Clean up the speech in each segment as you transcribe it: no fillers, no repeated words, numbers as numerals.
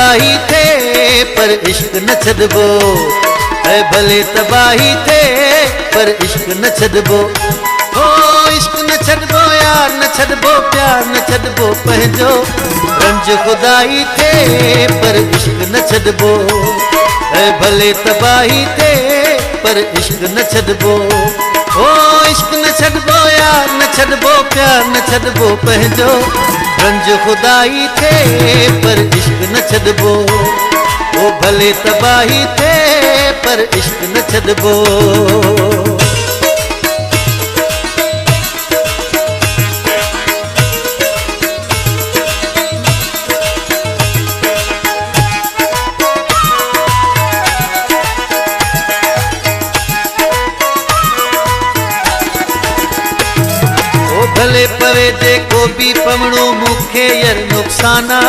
तबाही थे पर इश्क न छॾबो, ऐं भले तबाही थे पर इश्क न छॾबो। ओ इश्क न छॾबो यार न छॾबो, प्यार न छॾबो पंहिंजो, रंज खुदाई थे पर इश्क न छॾबो, ऐं भले तबाही थे पर इश्क न छॾबो। ओ इश्क न छॾबो यार न छॾबो, प्यार न छॾबो पंहिंजो, रंज खुदाई थे पर इश्क न छॾबो। ओ भले तबाही थे पर इश्क न छॾबो। भले पवे जेको भी पवणो मूंखे यार नुक़साना,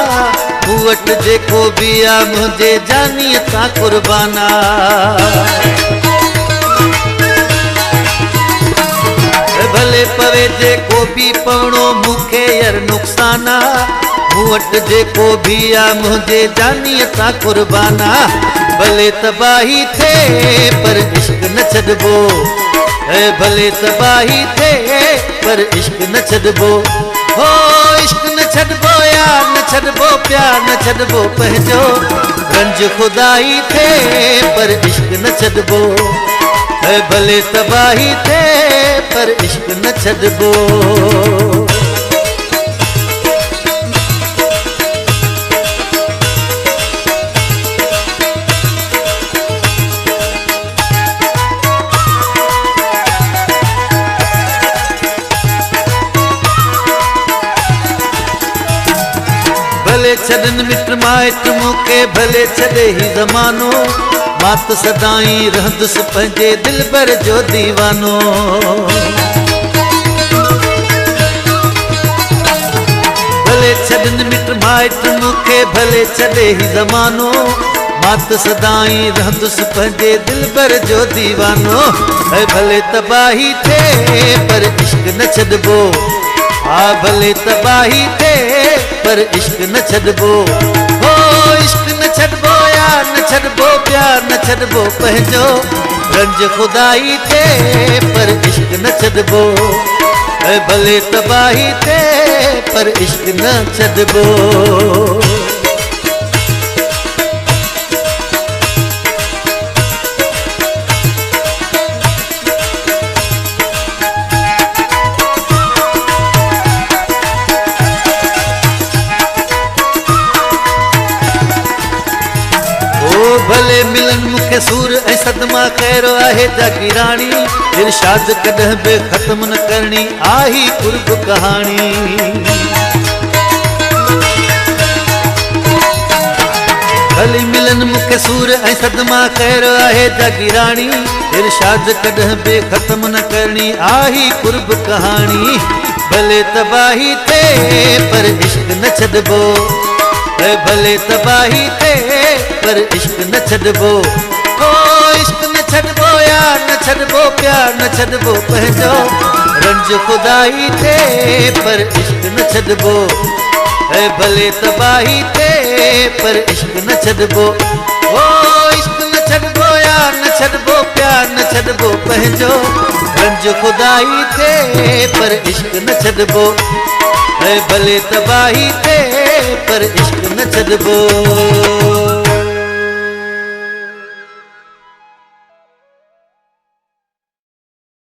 मूं वटि जेको भी आ मुंहिंजे जानीअ तां कुर्बाना। भले पवे जेको भी पवणो मूंखे यार नुक़साना, मूं वटि जेको भी आ मुंहिंजे जानीअ तां कुर्बाना। भले तबाही थे पर इश्क न छॾबो, ऐं भले तबाही थे पर इश्क न छॾबो। हो इश्क न छॾबो यार न छॾबो, प्यार न छॾबो पंहिंजो, रंज खुदाई थे पर इश्क न छॾबो, ऐं भले तबाही थे पर इश्क न छॾबो। भले छॾनि मिट माइट मूंखे, भले छॾे ही ज़मानो, मां त सदाई रहंदुसि पंहिंजे दिलबर जो दीवानो। भले छॾनि मिट माइट मूंखे, भले छॾे ही ज़मानो, मां त सदाई रहंदुसि पंहिंजे दिलबर जो दीवानो। ऐं भले तबाही थे पर इश्क न छॾबो, हा भले तबाही थे पर इश्क न छॾबो। हो इश्क न छॾबो यार न छॾबो, प्यार न छॾबो पंहिंजो, रंज खुदाई थे पर इश्क न छॾबो, ऐं भले तबाही थे पर इश्क न छॾबो। भले मिलन मूंखे सूर ऐं सदमा, ख़ैर आहे जागीराणी, इरशाद कॾहिं बि ख़त्म न करणी आही कुर्ब कहाणी। भले मिलन मूंखे सूर ऐं सदमा, ख़ैर आहे जागीराणी, इरशाद कॾहिं बि ख़त्म न करणी आही कुर्ब कहाणी। भले तबाही थे पर इश्क न छॾबो, ऐं भले तबाही थे पर इश्क न छॾबो। ओ इश्क न छॾबो यार न छॾबो, प्यार न छॾबो पंहिंजो, रंज खुदाई थे पर इश्क न छॾबो, ऐं भले तबाही थे पर इश्क न छॾबो। ओ इश्क न छॾबो यार न छॾबो, प्यार न छॾबो पंहिंजो, रंज खुदाई थे पर इश्क न छॾबो, ऐं भले तबाही थे पर इश्क न छॾबो।